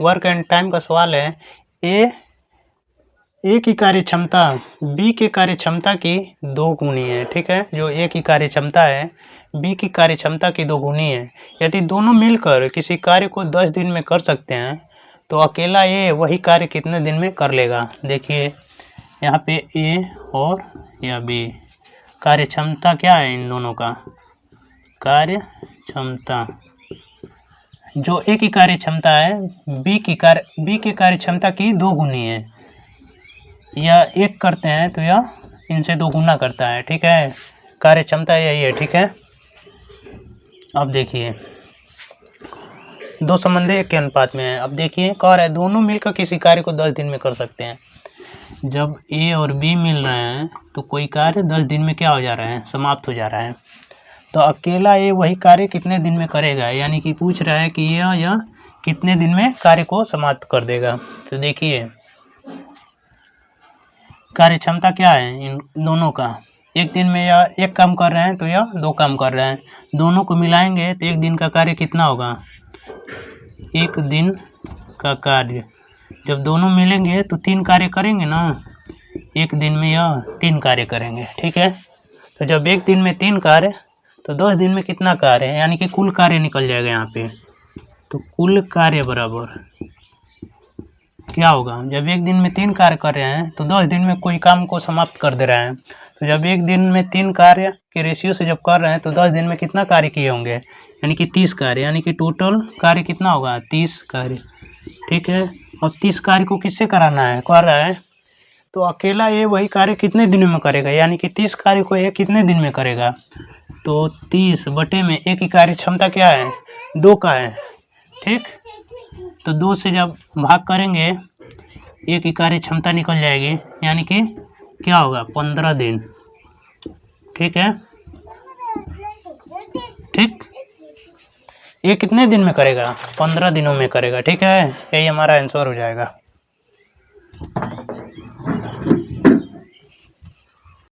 Work and time का सवाल है। ए की कार्य क्षमता बी के कार्य क्षमता की 2 गुनी है। ठीक है, जो ए की कार्य क्षमता है बी की कार्य क्षमता की 2 गुनी है। यदि दोनों मिलकर किसी कार्य को 10 दिन में कर सकते हैं तो अकेला ए वही कार्य कितने दिन में कर लेगा। देखिए यहाँ पे ए और या बी, कार्य क्षमता क्या है इन दोनों का, कार्य क्षमता जो ए की कार्य क्षमता है बी के कार्य क्षमता की 2 गुनी है। यह 1 करते हैं तो यह इनसे 2 गुना करता है। ठीक है, कार्य क्षमता यही है। ठीक है, अब देखिए 2 संबंधी 1 के अनुपात में है। अब देखिए कह रहा है दोनों मिलकर किसी कार्य को 10 दिन में कर सकते हैं। जब ए और बी मिल रहे हैं तो कोई कार्य 10 दिन में क्या हो जा रहा है, समाप्त हो जा रहा है। तो अकेला ए वही कार्य कितने दिन में करेगा, यानी कि पूछ रहा है कि यह कितने दिन में कार्य को समाप्त कर देगा। तो देखिए कार्य क्षमता क्या है इन दोनों का, 1 दिन में यह 1 काम कर रहे हैं तो यह 2 काम कर रहे हैं, दोनों को मिलाएंगे तो 1 दिन का कार्य कितना होगा, 1 दिन का कार्य। जब दोनों मिलेंगे तो 3 कार्य करेंगे ना, 1 दिन में यह 3 कार्य करेंगे। ठीक है, तो जब 1 दिन में 3 कार्य तो 10 दिन में कितना कार्य है, यानी कि कुल कार्य निकल जाएगा यहाँ पे। तो कुल कार्य बराबर क्या होगा, जब 1 दिन में 3 कार्य कर रहे हैं तो 10 दिन में कोई काम को समाप्त कर दे रहे हैं। तो जब 1 दिन में 3 कार्य के रेशियो से जब कर रहे हैं तो 10 दिन में कितना कार्य किए होंगे, यानी कि 30 कार्य, यानी कि टोटल कार्य कितना होगा, 30 कार्य। ठीक है, और 30 कार्य को किससे कराना है, कर रहा है तो अकेला ये वही कार्य कितने दिन में करेगा, यानी कि 30 कार्य को ये कितने दिन में करेगा। तो 30 बटे में ए की कार्य क्षमता क्या है, 2 का है। ठीक, तो 2 से जब भाग करेंगे ए की कार्य क्षमता निकल जाएगी, यानी कि क्या होगा, 15 दिन। ठीक है, ठीक, ये कितने दिन में करेगा, 15 दिनों में करेगा। ठीक है, यही हमारा आंसर हो जाएगा।